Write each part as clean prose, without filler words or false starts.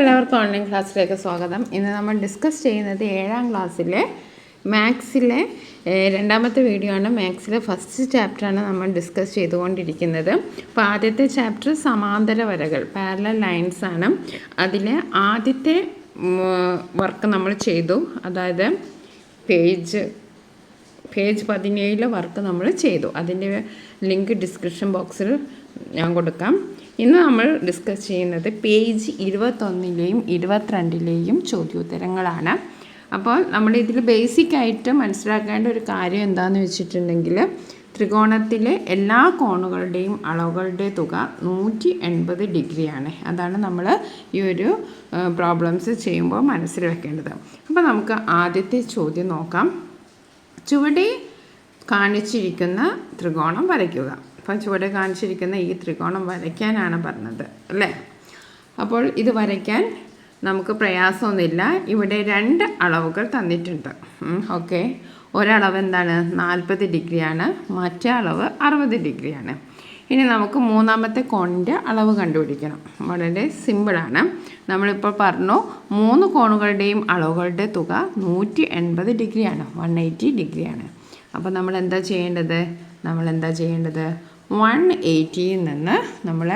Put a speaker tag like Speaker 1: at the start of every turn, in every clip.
Speaker 1: എല്ലാവർക്കും ഓൺലൈൻ ക്ലാസ്സിലേക്ക് സ്വാഗതം. ഇന്ന് നമ്മൾ ഡിസ്കസ് ചെയ്യുന്നത് 7ാം ക്ലാസ്സിലെ മാത്സിലെ രണ്ടാമത്തെ വീഡിയോ ആണ്. മാത്സിലെ ഫസ്റ്റ് ചാപ്റ്ററാണ് നമ്മൾ ഡിസ്കസ് ചെയ്തുകൊണ്ടിരിക്കുന്നത്. അപ്പോൾ ആദ്യത്തെ ചാപ്റ്റർ സമാന്തര വരകൾ, പാരലൽ ലൈൻസ് ആണ്. അതിലെ ആദ്യത്തെ വർക്ക് നമ്മൾ ചെയ്തു, അതായത് പേജ് 17 വർക്ക് നമ്മൾ ചെയ്തു. അതിൻ്റെ ലിങ്ക് ഡിസ്ക്രിപ്ഷൻ ബോക്സിൽ ഞാൻ കൊടുക്കാം. ഇന്ന് നമ്മൾ ഡിസ്കസ് ചെയ്യുന്നത് പേജ് 21ലെയും 22ലെയും ചോദ്യോത്തരങ്ങളാണ്. അപ്പോൾ നമ്മൾ ഇതിൽ ബേസിക്കായിട്ട് മനസ്സിലാക്കേണ്ട ഒരു കാര്യം എന്താണെന്ന് വെച്ചിട്ടുണ്ടെങ്കിൽ, ത്രികോണത്തിലെ എല്ലാ കോണുകളുടെയും അളവുകളുടെ തുക 180 ഡിഗ്രിയാണ്. അതാണ് നമ്മൾ ഈ ഒരു പ്രോബ്ലംസ് ചെയ്യുമ്പോൾ മനസ്സിൽ വെക്കേണ്ടത്. അപ്പോൾ നമുക്ക് ആദ്യത്തെ ചോദ്യം നോക്കാം. ചുവടെ കാണിച്ചിരിക്കുന്ന ത്രികോണം വരയ്ക്കുക. അപ്പോൾ ചുവടെ കാണിച്ചിരിക്കുന്ന ഈ ത്രികോണം വരയ്ക്കാനാണ് പറഞ്ഞത് അല്ലേ. അപ്പോൾ ഇത് വരയ്ക്കാൻ നമുക്ക് പ്രയാസമൊന്നുമില്ല. ഇവിടെ 2 അളവുകൾ തന്നിട്ടുണ്ട്. ഓക്കെ, ഒരളവ് എന്താണ് 40 ഡിഗ്രിയാണ്, മറ്റേ അളവ് 60 ഡിഗ്രിയാണ്. ഇനി നമുക്ക് മൂന്നാമത്തെ കോണിൻ്റെ അളവ് കണ്ടുപിടിക്കണം. വളരെ സിമ്പിളാണ്. നമ്മളിപ്പോൾ പറഞ്ഞു 3 കോണുകളുടെയും അളവുകളുടെ തുക 180 ഡിഗ്രിയാണ്, 180 ഡിഗ്രിയാണ്. അപ്പോൾ നമ്മൾ എന്താ ചെയ്യേണ്ടത്? 180യിൽ നിന്ന് നമ്മൾ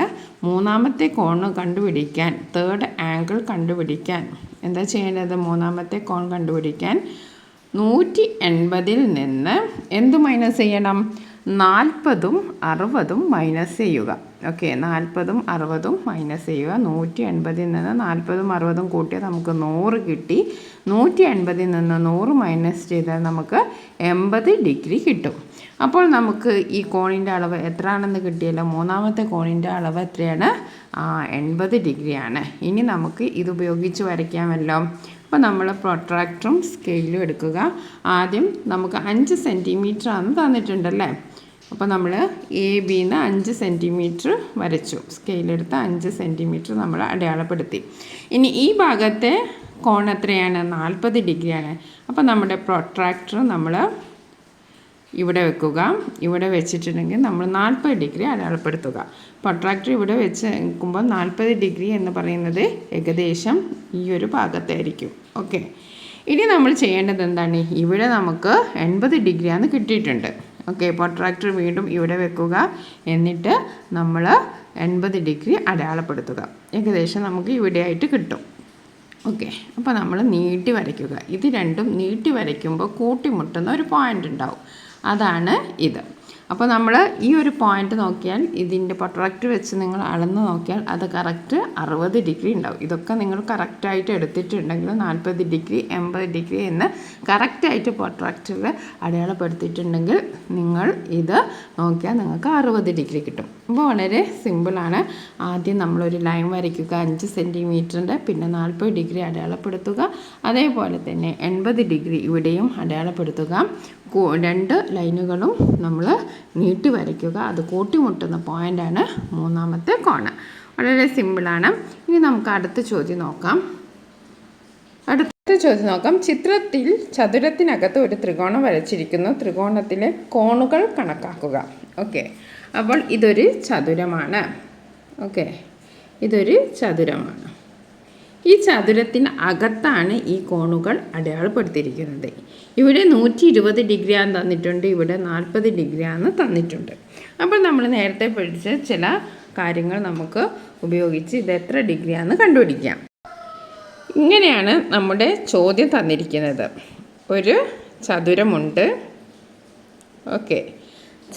Speaker 1: മൂന്നാമത്തെ കോൺ കണ്ടുപിടിക്കാൻ, തേർഡ് ആംഗിൾ കണ്ടുപിടിക്കാൻ എന്താ ചെയ്യേണ്ടത്? മൂന്നാമത്തെ കോൺ കണ്ടുപിടിക്കാൻ 180ൽ നിന്ന് എന്ത് മൈനസ് ചെയ്യണം? 40ഉം 60ഉം മൈനസ് ചെയ്യുക. ഓക്കെ, 40ഉം 60ഉം മൈനസ് ചെയ്യുക. 180ൽ നിന്ന് 40ഉം 60ഉം കൂട്ടിയാൽ നമുക്ക് 100 കിട്ടി. 180ൽ നിന്ന് 100 മൈനസ് ചെയ്താൽ നമുക്ക് 80 ഡിഗ്രി കിട്ടും. അപ്പോൾ നമുക്ക് ഈ കോണിൻ്റെ അളവ് എത്രയാണെന്ന് കിട്ടിയല്ലോ. മൂന്നാമത്തെ കോണിൻ്റെ അളവ് എത്രയാണ്? 80 ഡിഗ്രിയാണ്. ഇനി നമുക്ക് ഇതുപയോഗിച്ച് വരയ്ക്കാമല്ലോ. അപ്പോൾ നമ്മൾ പ്രൊട്രാക്ടറും സ്കെയിലും എടുക്കുക. ആദ്യം നമുക്ക് 5 സെൻറ്റിമീറ്റർ ആണ് തന്നിട്ടുണ്ടല്ലേ. അപ്പോൾ നമ്മൾ AB-ന്ന് 5 സെൻറ്റിമീറ്റർ വരച്ചു. സ്കെയിലെടുത്ത് 5 സെൻറ്റിമീറ്റർ നമ്മൾ അടയാളപ്പെടുത്തി. ഇനി ഈ ഭാഗത്തെ കോൺ എത്രയാണ്? 40 ഡിഗ്രിയാണ്. അപ്പോൾ നമ്മുടെ പ്രൊട്രാക്ടർ നമ്മൾ ഇവിടെ വെക്കുക. ഇവിടെ വെച്ചിട്ടുണ്ടെങ്കിൽ നമ്മൾ 40 ഡിഗ്രി അടയാളപ്പെടുത്തുക. പ്രൊട്രാക്ടർ ഇവിടെ വെച്ച് നിൽക്കുമ്പോൾ 40 ഡിഗ്രി എന്ന് പറയുന്നത് ഏകദേശം ഈ ഒരു ഭാഗത്തായിരിക്കും. ഓക്കെ, ഇനി നമ്മൾ ചെയ്യേണ്ടത് എന്താണ്? ഇവിടെ നമുക്ക് 80 ഡിഗ്രിയാണ് കിട്ടിയിട്ടുണ്ട്. ഓക്കെ, പ്രൊട്രാക്ടർ വീണ്ടും ഇവിടെ വെക്കുക. എന്നിട്ട് നമ്മൾ 80 ഡിഗ്രി അടയാളപ്പെടുത്തുക. ഏകദേശം നമുക്ക് ഇവിടെയായിട്ട് കിട്ടും. ഓക്കെ, അപ്പോൾ നമ്മൾ നീട്ടി വരയ്ക്കുക. ഇത് രണ്ടും നീട്ടി വരയ്ക്കുമ്പോൾ കൂട്ടിമുട്ടുന്ന ഒരു പോയിൻ്റ് ഉണ്ടാവും. അതാണ് ഇത്. അപ്പോൾ നമ്മൾ ഈ ഒരു പോയിൻ്റ് നോക്കിയാൽ, ഇതിൻ്റെ പ്രൊട്രാക്ടർ വെച്ച് നിങ്ങൾ അളന്ന് നോക്കിയാൽ അത് കറക്റ്റ് 60 ഡിഗ്രി ഉണ്ടാവും. ഇതൊക്കെ നിങ്ങൾ കറക്റ്റായിട്ട് എടുത്തിട്ടുണ്ടെങ്കിൽ 40 ഡിഗ്രി 80 ഡിഗ്രി എന്ന് കറക്റ്റായിട്ട് പ്രൊട്രാക്ടറിൽ അടയാളപ്പെടുത്തിയിട്ടുണ്ടെങ്കിൽ നിങ്ങൾ ഇത് നോക്കിയാൽ നിങ്ങൾക്ക് 60 ഡിഗ്രി കിട്ടും. അപ്പോൾ വളരെ സിമ്പിളാണ്. ആദ്യം നമ്മളൊരു ലൈൻ വരയ്ക്കുക 5 സെൻറ്റിമീറ്ററിൻ്റെ, പിന്നെ 40 ഡിഗ്രി അടയാളപ്പെടുത്തുക. അതേപോലെ തന്നെ 80 ഡിഗ്രി ഇവിടെയും അടയാളപ്പെടുത്തുക. 2 ലൈനുകളും നമ്മൾ നീട്ടി വരയ്ക്കുക. അത് കൂട്ടിമുട്ടുന്ന പോയിൻ്റാണ് മൂന്നാമത്തെ കോണ്. വളരെ സിമ്പിളാണ്. ഇനി നമുക്ക് അടുത്ത ചോദ്യം നോക്കാം. ചിത്രത്തിൽ ചതുരത്തിനകത്ത് ഒരു ത്രികോണം വരച്ചിരിക്കുന്നു. ത്രികോണത്തിലെ കോണുകൾ കണക്കാക്കുക. ഓക്കെ, അപ്പോൾ ഇതൊരു ചതുരമാണ്. ഓക്കെ, ഇതൊരു ചതുരമാണ്. ഈ ചതുരത്തിന് അകത്താണ് ഈ കോണുകൾ അടയാളപ്പെടുത്തിയിരിക്കുന്നത്. ഇവിടെ 120 ഡിഗ്രിയാണ് തന്നിട്ടുണ്ട്, ഇവിടെ 40 ഡിഗ്രിയാണ് തന്നിട്ടുണ്ട്. അപ്പോൾ നമ്മൾ നേരത്തെ പഠിച്ച ചില കാര്യങ്ങൾ നമുക്ക് ഉപയോഗിച്ച് ഇത് എത്ര ഡിഗ്രിയാണെന്ന് കണ്ടുപിടിക്കാം. ഇങ്ങനെയാണ് നമ്മുടെ ചോദ്യം തന്നിരിക്കുന്നത്. ഒരു ചതുരമുണ്ട്. ഓക്കെ,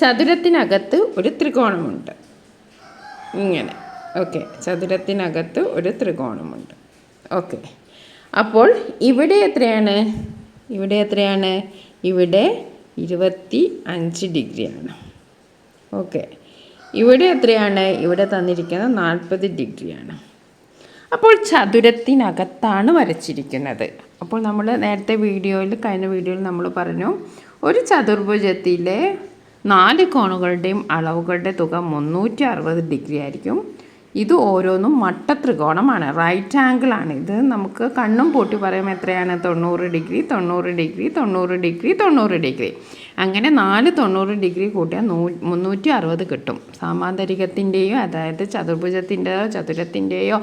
Speaker 1: ചതുരത്തിനകത്ത് ഒരു ത്രികോണമുണ്ട്. ഇങ്ങനെ. ഓക്കെ, ചതുരത്തിനകത്ത് ഒരു ത്രികോണമുണ്ട്. ഓക്കെ, അപ്പോൾ ഇവിടെ എത്രയാണ്? ഇവിടെ 25 ഡിഗ്രിയാണ്. ഓക്കെ, ഇവിടെ എത്രയാണ്? ഇവിടെ തന്നിരിക്കുന്നത് 40 ഡിഗ്രിയാണ്. അപ്പോൾ ചതുരത്തിനകത്താണ് വരച്ചിരിക്കുന്നത്. അപ്പോൾ നമ്മൾ നേരത്തെ കഴിഞ്ഞ വീഡിയോയിൽ നമ്മൾ പറഞ്ഞു, ഒരു ചതുർഭുജത്തിലെ 4 കോണുകളുടെയും അളവുകളുടെ തുക 360 ഡിഗ്രി ആയിരിക്കും. ഇത് ഓരോന്നും മട്ട ത്രികോണമാണ്, റൈറ്റ് ആംഗിളാണ്. ഇത് നമുക്ക് കണ്ണും പൂട്ടി പറയുമ്പോൾ എത്രയാണ്? 90 ഡിഗ്രി 90 ഡിഗ്രി 90 ഡിഗ്രി 90 ഡിഗ്രി. അങ്ങനെ 4 90 ഡിഗ്രി കൂട്ടിയാൽ 360 കിട്ടും. സാമാന്തരികത്തിൻ്റെയോ അതായത് ചതുർഭുജത്തിൻ്റെയോ ചതുരത്തിൻ്റെയോ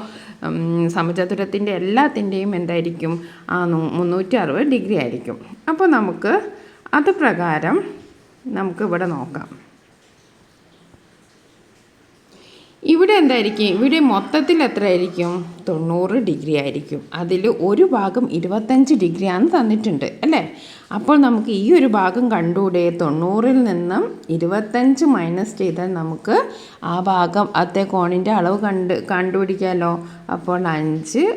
Speaker 1: സമചതുരത്തിൻ്റെ എല്ലാത്തിൻ്റെയും എന്തായിരിക്കും? 360 ഡിഗ്രി ആയിരിക്കും. അപ്പോൾ നമുക്ക് അത് പ്രകാരം നമുക്ക് ഇവിടെ നോക്കാം. ഇവിടെ എന്തായിരിക്കും? ഇവിടെ മൊത്തത്തിൽ എത്ര ആയിരിക്കും? 90 ഡിഗ്രി ആയിരിക്കും. അതിൽ ഒരു ഭാഗം 25 ഡിഗ്രിയാണ് തന്നിട്ടുണ്ട് അല്ലേ? അപ്പോൾ നമുക്ക് ഈ ഒരു ഭാഗം കണ്ടുകൂടെ? 90-ൽ നിന്നും 25 മൈനസ് ചെയ്താൽ നമുക്ക് ആ ഭാഗം അത്തെ കോണിൻ്റെ അളവ് കണ്ടുപിടിക്കാമല്ലോ. അപ്പോൾ 5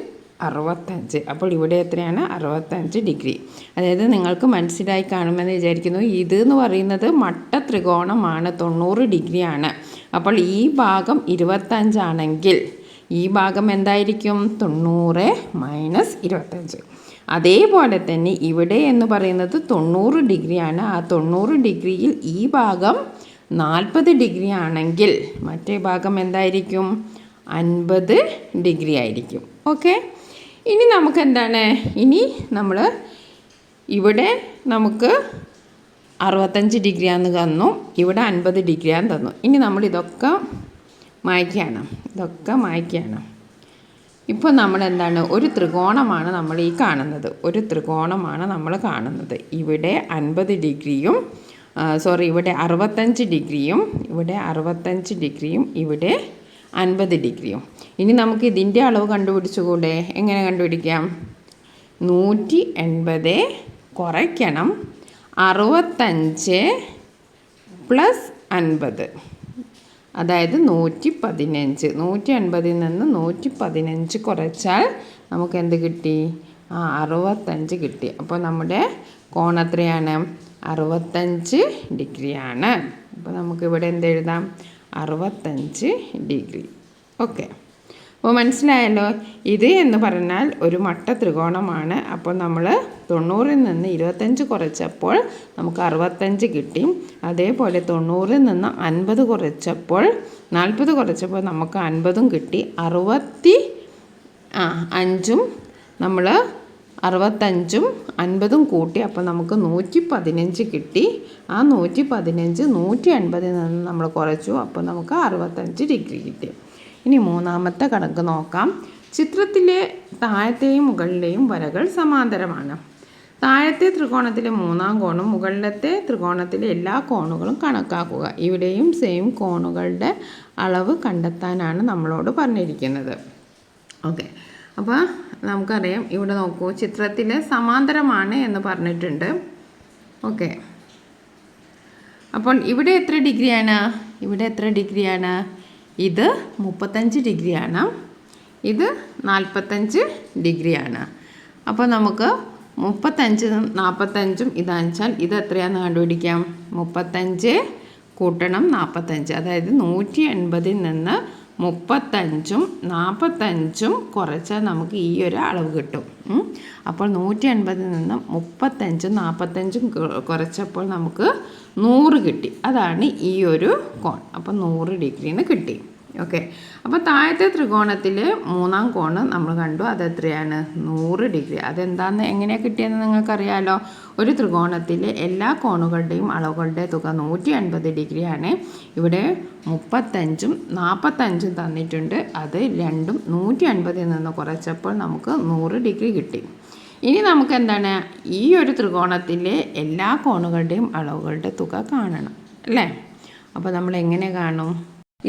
Speaker 1: 65. അപ്പോൾ ഇവിടെ എത്രയാണ്? 65 ഡിഗ്രി. അതായത് നിങ്ങൾക്ക് മനസ്സിലായി കാണുമെന്ന് വിചാരിക്കുന്നു. ഇതെന്ന് പറയുന്നത് മട്ട ത്രികോണമാണ്, 90 ഡിഗ്രിയാണ്. അപ്പോൾ ഈ ഭാഗം 25 ആണെങ്കിൽ ഈ ഭാഗം എന്തായിരിക്കും? 90 മൈനസ് 25. അതേപോലെ തന്നെ ഇവിടെ എന്ന് പറയുന്നത് 90 ഡിഗ്രിയാണ്. ആ 90 ഡിഗ്രിയിൽ ഈ ഭാഗം 40 ഡിഗ്രി ആണെങ്കിൽ മറ്റേ ഭാഗം എന്തായിരിക്കും? 50 ഡിഗ്രി ആയിരിക്കും. ഓക്കെ, ഇനി നമുക്ക് എന്താണ്? ഇനി നമ്മൾ ഇവിടെ നമുക്ക് 65 ഡിഗ്രിയാന്ന് തന്നു, ഇവിടെ 50 ഡിഗ്രിയാന്ന് തന്നു. ഇനി നമ്മൾ ഇതൊക്കെ മായ്ക്കുകയാണ്. ഇപ്പോൾ നമ്മൾ എന്താണ്? ഒരു ത്രികോണമാണ് നമ്മൾ ഈ കാണുന്നത്. ഇവിടെ 50 ഡിഗ്രിയും ഇവിടെ 65 ഡിഗ്രിയും ഇവിടെ 65 ഡിഗ്രിയും ഇവിടെ 50 ഡിഗ്രിയും. ഇനി നമുക്ക് ഇതിൻ്റെ അളവ് കണ്ടുപിടിച്ചുകൂടെ? എങ്ങനെ കണ്ടുപിടിക്കാം? 180 കുറയ്ക്കണം 65 പ്ലസ് 50, അതായത് 115. 180-ൽ നിന്ന് 115 കുറച്ചാൽ നമുക്ക് എന്ത് കിട്ടി? 65 കിട്ടി. അപ്പോൾ നമ്മുടെ കോൺ എത്രയാണ്? 65 ഡിഗ്രിയാണ്. അപ്പോൾ നമുക്കിവിടെ എന്തെഴുതാം? 65 ഡിഗ്രി. ഓക്കെ, അപ്പോൾ മനസ്സിലായല്ലോ. ഇത് എന്ന് പറഞ്ഞാൽ ഒരു മട്ട ത്രികോണമാണ്. അപ്പോൾ നമ്മൾ 90-ൽ നിന്ന് 25 കുറച്ചപ്പോൾ നമുക്ക് 65 കിട്ടി. അതേപോലെ 90-ൽ നിന്ന് 50 കുറച്ചപ്പോൾ 40 കുറച്ചപ്പോൾ നമുക്ക് 50ഉം കിട്ടി. 65-ഉം നമ്മൾ 65ഉം 50ഉം കൂട്ടി അപ്പോൾ നമുക്ക് 115 കിട്ടി. ആ 115 180-ൽ നിന്ന് നമ്മൾ കുറച്ചു, അപ്പോൾ നമുക്ക് 65 ഡിഗ്രി കിട്ടി. ഇനി മൂന്നാമത്തെ കണക്ക് നോക്കാം. ചിത്രത്തിലെ താഴത്തെയും മുകളിലെയും വരകൾ സമാന്തരമാണ്. താഴത്തെ ത്രികോണത്തിലെ മൂന്നാം കോണും മുകളിലത്തെ ത്രികോണത്തിലെ എല്ലാ കോണുകളും കണക്കാക്കുക. ഇവിടെയും സെയിം കോണുകളുടെ അളവ് കണ്ടെത്താനാണ് നമ്മളോട് പറഞ്ഞിരിക്കുന്നത്. ഓക്കെ, അപ്പോൾ നമുക്കറിയാം. ഇവിടെ നോക്കൂ, ചിത്രത്തിൽ സമാന്തരമാണ് എന്ന് പറഞ്ഞിട്ടുണ്ട്. ഓക്കെ, അപ്പോൾ ഇവിടെ എത്ര ഡിഗ്രിയാണ്? ഇത് 35 ഡിഗ്രിയാണ്, ഇത് 45 ഡിഗ്രിയാണ്. അപ്പോൾ നമുക്ക് 35ഉം 45ഉം ഇതാണെച്ചാൽ ഇത് എത്രയാണെന്ന് കണ്ടുപിടിക്കാം. 35 കൂട്ടണം 45, അതായത് 180-ൽ നിന്ന് 35ഉം 45ഉം കുറച്ചാൽ നമുക്ക് ഈ ഒരു അളവ് കിട്ടും. അപ്പോൾ 180-ൽ നിന്ന് 35ഉം 45ഉം കുറച്ചപ്പോൾ നമുക്ക് 100 കിട്ടി. അതാണ് ഈ ഒരു കോൺ. അപ്പോൾ 100 ഡിഗ്രിന്ന് കിട്ടി. ഓക്കെ, അപ്പോൾ താഴത്തെ ത്രികോണത്തിൽ മൂന്നാം കോണ് നമ്മൾ കണ്ടു, അതെത്രയാണ്? 100 ഡിഗ്രി. അതെന്താണെന്ന് എങ്ങനെയാണ് കിട്ടിയെന്ന് നിങ്ങൾക്കറിയാമല്ലോ. ഒരു ത്രികോണത്തിലെ എല്ലാ കോണുകളുടെയും അളവുകളുടെ തുക 180 ഡിഗ്രിയാണ്. ഇവിടെ 35ഉം 45ഉം തന്നിട്ടുണ്ട്. അത് രണ്ടും 180-ൽ നിന്ന് കുറച്ചപ്പോൾ നമുക്ക് 100 ഡിഗ്രി കിട്ടി. ഇനി നമുക്ക് എന്താണ്? ഈ ഒരു ത്രികോണത്തിലെ എല്ലാ കോണുകളുടെയും അളവുകളുടെ തുക കാണണം അല്ലേ? അപ്പോൾ നമ്മൾ എങ്ങനെ കാണും?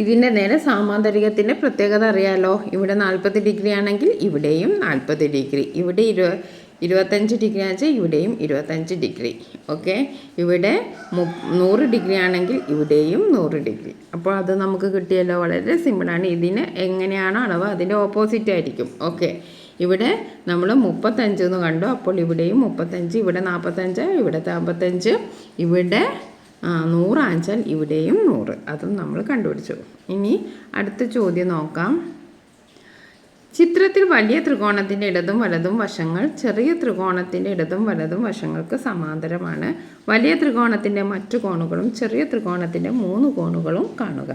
Speaker 1: ഇതിൻ്റെ നേരെ സാമാന്തരികത്തിൻ്റെ പ്രത്യേകത അറിയാമല്ലോ. ഇവിടെ 40 ഡിഗ്രി ആണെങ്കിൽ ഇവിടെയും 40 ഡിഗ്രി, ഇവിടെ 25 ഡിഗ്രി ആണെച്ചാൽ ഇവിടെയും 25 ഡിഗ്രി. ഓക്കെ, ഇവിടെ 100 ഡിഗ്രി ആണെങ്കിൽ ഇവിടെയും 100 ഡിഗ്രി. അപ്പോൾ അത് നമുക്ക് കിട്ടിയല്ലോ. വളരെ സിമ്പിളാണ്. ഇതിന് എങ്ങനെയാണ് അളവ് അതിൻ്റെ ഓപ്പോസിറ്റ് ആയിരിക്കും. ഓക്കെ, ഇവിടെ നമ്മൾ 35 എന്ന് കണ്ടു, അപ്പോൾ ഇവിടെയും 35, ഇവിടെ 45, ഇവിടെ 55, ഇവിടെ 100 ആണെച്ചാൽ ഇവിടെയും 100. അതും നമ്മൾ കണ്ടുപിടിച്ചു. ഇനി അടുത്ത ചോദ്യം നോക്കാം. ചിത്രത്തിൽ വലിയ ത്രികോണത്തിൻ്റെ ഇടതും വലതും വശങ്ങൾ ചെറിയ ത്രികോണത്തിൻ്റെ ഇടതും വലതും വശങ്ങൾക്ക് സമാന്തരമാണ്. വലിയ ത്രികോണത്തിൻ്റെ മറ്റു കോണുകളും ചെറിയ ത്രികോണത്തിൻ്റെ 3 കോണുകളും കാണുക.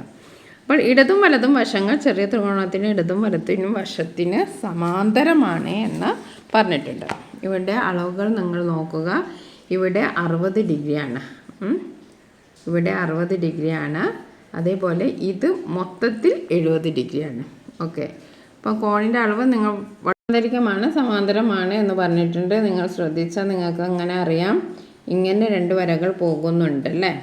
Speaker 1: അപ്പോൾ ഇടതും വലതും വശങ്ങൾ ചെറിയ ത്രികോണത്തിന് ഇടതും വലത്തിനും വശത്തിന് സമാന്തരമാണ് എന്ന് പറഞ്ഞിട്ടുണ്ട്. ഇവിടെ അളവുകൾ നിങ്ങൾ നോക്കുക. ഇവിടെ 60 ഡിഗ്രിയാണ്, ഇവിടെ 60 ഡിഗ്രിയാണ്. അതേപോലെ ഇത് മൊത്തത്തിൽ 70 ഡിഗ്രിയാണ്. ഓക്കെ, അപ്പോൾ കോണിൻ്റെ അളവ് നിങ്ങൾ സമാന്തരികമാണ് സമാന്തരമാണ് എന്ന് പറഞ്ഞിട്ടുണ്ട്. നിങ്ങൾ ശ്രദ്ധിച്ചാൽ നിങ്ങൾക്ക് അങ്ങനെ അറിയാം. ഇങ്ങനെ 2 വരകൾ പോകുന്നുണ്ട് അല്ലേ.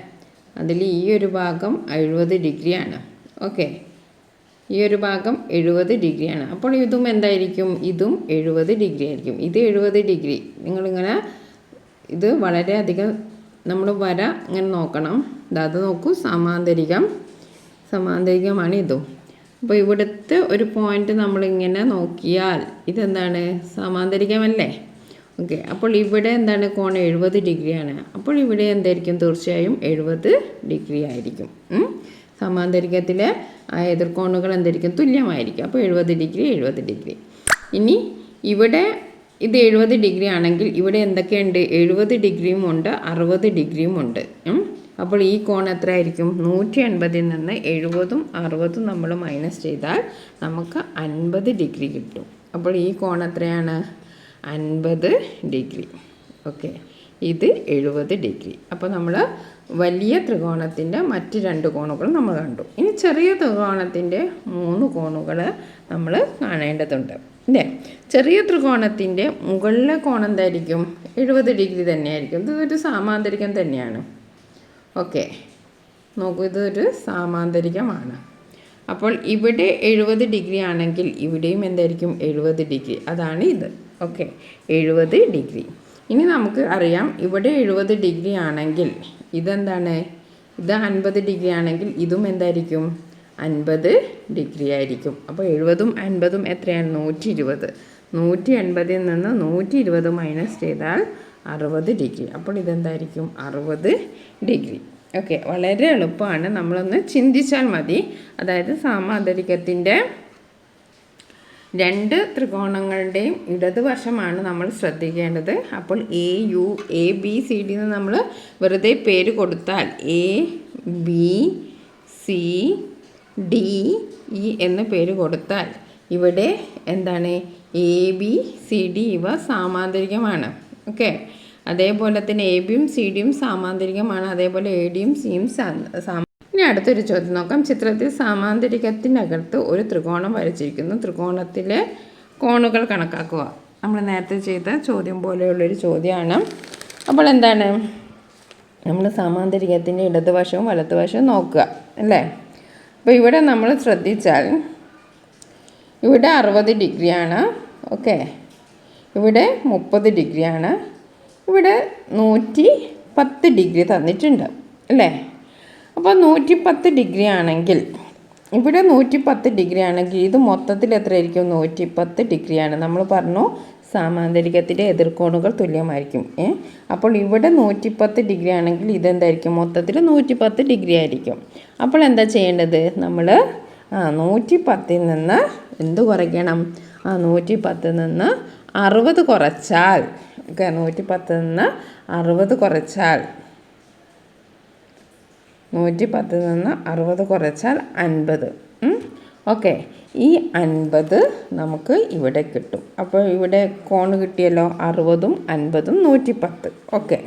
Speaker 1: അതിൽ ഈ ഒരു ഭാഗം 70 ഡിഗ്രിയാണ്. ഓക്കെ, ഈ ഒരു ഭാഗം 70 ഡിഗ്രിയാണ്. അപ്പോൾ ഇതും എന്തായിരിക്കും? ഇതും 70 ഡിഗ്രി ആയിരിക്കും. ഇത് 70 ഡിഗ്രി. നിങ്ങളിങ്ങനെ ഇത് വളരെയധികം നമ്മൾ വര ഇങ്ങനെ നോക്കണം. അത് നോക്കൂ, സമാന്തരികമാണ് ഇതും. അപ്പോൾ ഇവിടുത്തെ ഒരു പോയിന്റ് നമ്മളിങ്ങനെ നോക്കിയാൽ ഇതെന്താണ്? സമാന്തരികമല്ലേ. ഓക്കെ, അപ്പോൾ ഇവിടെ എന്താണ്? കോൺ 70 ഡിഗ്രിയാണ്. അപ്പോൾ ഇവിടെ എന്തായിരിക്കും? തീർച്ചയായും 70 ഡിഗ്രി ആയിരിക്കും. സമാന്തരികത്തിലെ എതിർകോണുകൾ എന്തായിരിക്കും? തുല്യമായിരിക്കും. അപ്പോൾ 70 ഡിഗ്രി 70 ഡിഗ്രി. ഇനി ഇവിടെ ഇത് 70 ഡിഗ്രി ആണെങ്കിൽ ഇവിടെ എന്തൊക്കെയുണ്ട്? 70 ഡിഗ്രിയും ഉണ്ട്, 60 ഡിഗ്രിയും ഉണ്ട്. അപ്പോൾ ഈ കോൺ എത്ര ആയിരിക്കും? 180 നിന്ന് 70ഉം 60ഉം നമ്മൾ മൈനസ് ചെയ്താൽ നമുക്ക് 50 ഡിഗ്രി കിട്ടും. അപ്പോൾ ഈ കോൺ എത്രയാണ്? 50 ഡിഗ്രി. ഓക്കെ, ഇത് 70 ഡിഗ്രി. അപ്പോൾ നമ്മൾ വലിയ ത്രികോണത്തിൻ്റെ മറ്റ് 2 കോണുകൾ നമ്മൾ കണ്ടു. ഇനി ചെറിയ ത്രികോണത്തിൻ്റെ 3 കോണുകൾ നമ്മൾ കാണേണ്ടതുണ്ട് അല്ലേ. ചെറിയ ത്രികോണത്തിൻ്റെ മുകളിലെ കോൺ എന്തായിരിക്കും? 70 ഡിഗ്രി തന്നെയായിരിക്കും. ഇതൊരു സാമാന്തരികം തന്നെയാണ്. ഓക്കെ, നോക്കൂ, ഇതൊരു സാമാന്തരികമാണ്. അപ്പോൾ ഇവിടെ 70 ഡിഗ്രി ആണെങ്കിൽ ഇവിടെയും എന്തായിരിക്കും? 70 ഡിഗ്രി. അതാണ് ഇത്. Okay, 70 degree. ഇനി നമുക്ക് അറിയാം ഇവിടെ 70 ഡിഗ്രി ആണെങ്കിൽ ഇതെന്താണ്? ഇത് 50 ഡിഗ്രി ആണെങ്കിൽ ഇതും എന്തായിരിക്കും? 50 ഡിഗ്രി ആയിരിക്കും. അപ്പോൾ 70ഉം 50ഉം എത്രയാണ്? 120. 180 നിന്ന് 120 മൈനസ് ചെയ്താൽ 60 ഡിഗ്രി. അപ്പോൾ ഇതെന്തായിരിക്കും? 60 ഡിഗ്രി. ഓക്കെ, വളരെ എളുപ്പമാണ്. നമ്മളൊന്ന് ചിന്തിച്ചാൽ മതി. അതായത് സാമാന്തരികത്തിൻ്റെ 2 ത്രികോണങ്ങളുടെയും ഇടതുവശമാണ് നമ്മൾ ശ്രദ്ധിക്കേണ്ടത്. അപ്പോൾ എ ബി സി ഡി എന്ന് നമ്മൾ വെറുതെ പേര് കൊടുത്താൽ ABCD എന്ന് പേര് കൊടുത്താൽ ഇവിടെ എന്താണ്? ABCD ഇവ സാമാന്തരികമാണ്. ഓക്കെ, അതേപോലെ തന്നെ എബിയും സി ഡിയും സാമാന്തരികമാണ്. അതേപോലെ ADയും സിയും ഇനി അടുത്തൊരു ചോദ്യം നോക്കാം. ചിത്രത്തിൽ സാമാന്തരികത്തിനകത്ത് ഒരു ത്രികോണം വരച്ചിരിക്കുന്നു. ത്രികോണത്തിലെ കോണുകൾ കണക്കാക്കുക. നമ്മൾ നേരത്തെ ചെയ്ത ചോദ്യം പോലെയുള്ളൊരു ചോദ്യമാണ്. അപ്പോൾ എന്താണ്? നമ്മൾ സാമാന്തരികത്തിൻ്റെ ഇടതുവശവും വലതുവശവും നോക്കുക അല്ലേ. അപ്പോൾ ഇവിടെ നമ്മൾ ശ്രദ്ധിച്ചാൽ ഇവിടെ 60 ഡിഗ്രിയാണ്. ഓക്കെ, ഇവിടെ 30 ഡിഗ്രിയാണ്. ഇവിടെ 110 ഡിഗ്രി തന്നിട്ടുണ്ട് അല്ലേ. അപ്പോൾ 110 ഡിഗ്രി ആണെങ്കിൽ ഇവിടെ 110 ഡിഗ്രി ആണെങ്കിൽ ഇത് മൊത്തത്തിൽ എത്രയായിരിക്കും? 110 ഡിഗ്രിയാണ്. നമ്മൾ പറഞ്ഞു സാമാന്തരികത്തിൻ്റെ എതിർകോണുകൾ തുല്യമായിരിക്കും. അപ്പോൾ ഇവിടെ 110 ഡിഗ്രി ആണെങ്കിൽ ഇതെന്തായിരിക്കും? മൊത്തത്തിൽ 110 ഡിഗ്രി ആയിരിക്കും. അപ്പോൾ എന്താ ചെയ്യേണ്ടത്? നമ്മൾ 110ൽ നിന്ന് എന്ത് കുറയ്ക്കണം? 110 നിന്ന് 60 കുറച്ചാൽ, ഓക്കെ, 110 നിന്ന് 60 കുറച്ചാൽ 110 നിന്ന് 60 കുറച്ചാൽ 50. ഓക്കെ, ഈ 50 നമുക്ക് ഇവിടെ കിട്ടും. അപ്പോൾ ഇവിടെ കോണ് കിട്ടിയല്ലോ, 60ഉം 50ഉം 110. ഓക്കെ,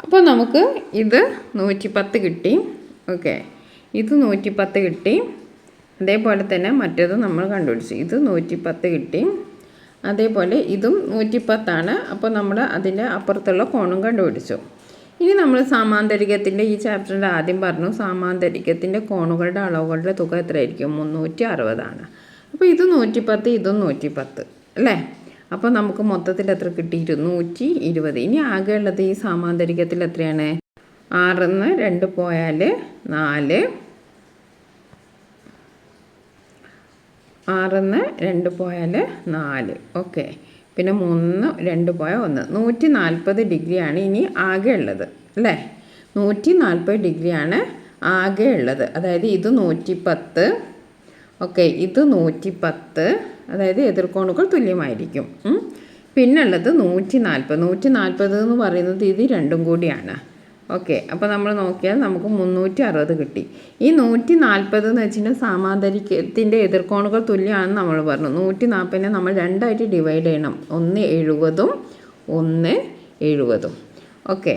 Speaker 1: അപ്പോൾ നമുക്ക് ഇത് 110 കിട്ടി. ഓക്കെ, ഇത് 110 കിട്ടി. അതേപോലെ തന്നെ മറ്റേത് നമ്മൾ കണ്ടുപിടിച്ചു. ഇത് 110 കിട്ടി. അതേപോലെ ഇതും 110ആണ്. അപ്പോൾ നമ്മൾ അതിൻ്റെ അപ്പുറത്തുള്ള കോണും കണ്ടുപിടിച്ചു. ഇനി നമ്മൾ സാമാന്തരികത്തിൻ്റെ ഈ ചാപ്റ്ററിൻ്റെ ആദ്യം പറഞ്ഞു സാമാന്തരികത്തിൻ്റെ കോണുകളുടെ അളവുകളുടെ തുക എത്രയായിരിക്കും? 360 അപ്പോൾ ഇത് 110, ഇതും 110 അല്ലേ. അപ്പോൾ നമുക്ക് മൊത്തത്തിൽ എത്ര കിട്ടി? 220. ഇനി ആകെ ഉള്ളത് ഈ സാമാന്തരികത്തിൽ എത്രയാണ്? 6ന്ന് 2 പോയാൽ 4, 6ന്ന് 2 പോയാൽ 4. ഓക്കെ, പിന്നെ 3, 2 പോയാൽ 1. 140 ഡിഗ്രിയാണ് ഇനി ആകെ ഉള്ളത് അല്ലേ. 140 ഡിഗ്രിയാണ് ആകെ ഉള്ളത്. അതായത് ഇത് 110. ഓക്കെ, ഇത് 110. അതായത് എതിർകോണുകൾ തുല്യമായിരിക്കും. പിന്നുള്ളത് 140. 140 എന്ന് പറയുന്നത് ഇത് രണ്ടും കൂടിയാണ്. ഓക്കെ, അപ്പോൾ നമ്മൾ നോക്കിയാൽ നമുക്ക് 360 കിട്ടി. ഈ 140 എന്ന് വെച്ചിട്ടുണ്ടെങ്കിൽ സമാന്തരികത്തിൻ്റെ എതിർക്കോണുകൾ തുല്യമാണെന്ന് നമ്മൾ പറഞ്ഞു. 140നെ നമ്മൾ രണ്ടായിട്ട് ഡിവൈഡ് ചെയ്യണം, 1 70ഉം 1 70ഉം. ഓക്കെ,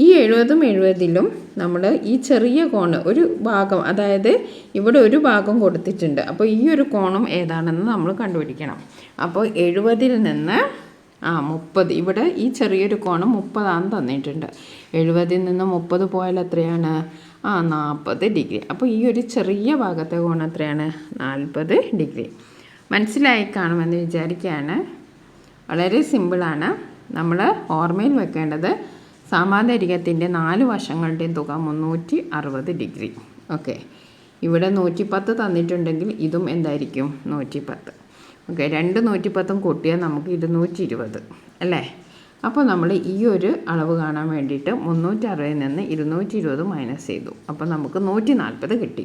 Speaker 1: ഈ 70ഉം 70ലും നമ്മൾ ഈ ചെറിയ കോണ് ഒരു ഭാഗം, അതായത് ഇവിടെ ഒരു ഭാഗം കൊടുത്തിട്ടുണ്ട്. അപ്പോൾ ഈ ഒരു കോണും ഏതാണെന്ന് നമ്മൾ കണ്ടുപിടിക്കണം. അപ്പോൾ 70ൽ നിന്ന് 30, ഇവിടെ ഈ ചെറിയൊരു കോണം 30 തന്നിട്ടുണ്ട്. 70ൽ നിന്ന് 30 പോയാൽ എത്രയാണ്? 40 ഡിഗ്രി. അപ്പോൾ ഈ ഒരു ചെറിയ ഭാഗത്തെ കോണം എത്രയാണ്? 40 ഡിഗ്രി. മനസ്സിലായി കാണുമെന്ന് വിചാരിക്കുകയാണ്. വളരെ സിമ്പിളാണ്. നമ്മൾ ഓർമ്മയിൽ വെക്കേണ്ടത് സമാന്തരികത്തിൻ്റെ 4 വശങ്ങളുടെയും തുക 360 ഡിഗ്രി. ഓക്കെ, ഇവിടെ 110 തന്നിട്ടുണ്ടെങ്കിൽ ഇതും എന്തായിരിക്കും? 110. ഓക്കെ, 110ഉം കൂട്ടിയാൽ നമുക്ക് 220 അല്ലേ? അപ്പോൾ നമ്മൾ ഈ ഒരു അളവ് കാണാൻ വേണ്ടിയിട്ട് 360ൽ നിന്ന് 220 മൈനസ് ചെയ്തു. അപ്പോൾ നമുക്ക് 140 കിട്ടി.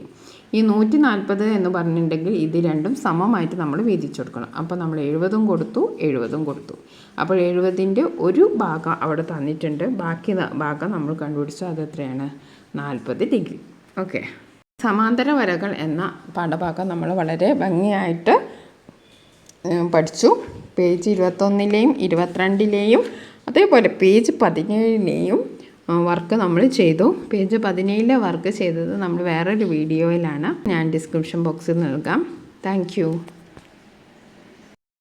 Speaker 1: ഈ 140 എന്ന് പറഞ്ഞിട്ടുണ്ടെങ്കിൽ ഇത് രണ്ടും സമമായിട്ട് നമ്മൾ വീതിച്ചു കൊടുക്കണം. അപ്പോൾ നമ്മൾ 70ഉം കൊടുത്തു 70ഉം കൊടുത്തു. അപ്പോൾ 70ൻ്റെ ഒരു ഭാഗം അവിടെ തന്നിട്ടുണ്ട്, ബാക്കി ഭാഗം നമ്മൾ കണ്ടുപിടിച്ചു. അത് എത്രയാണ്? 40 ഡിഗ്രി. ഓക്കെ, സമാന്തര വരകൾ എന്ന പാഠഭാഗം നമ്മൾ വളരെ ഭംഗിയായിട്ട് പഠിച്ചു. പേജ് 21ലെയും 22ലെയും അതേപോലെ പേജ് 17ലെയും വർക്ക് നമ്മൾ ചെയ്തു. പേജ് 17ലെ വർക്ക് ചെയ്തത് നമ്മൾ വേറൊരു വീഡിയോയിലാണ്, ഞാൻ ഡിസ്ക്രിപ്ഷൻ ബോക്സിൽ നൽകാം. താങ്ക്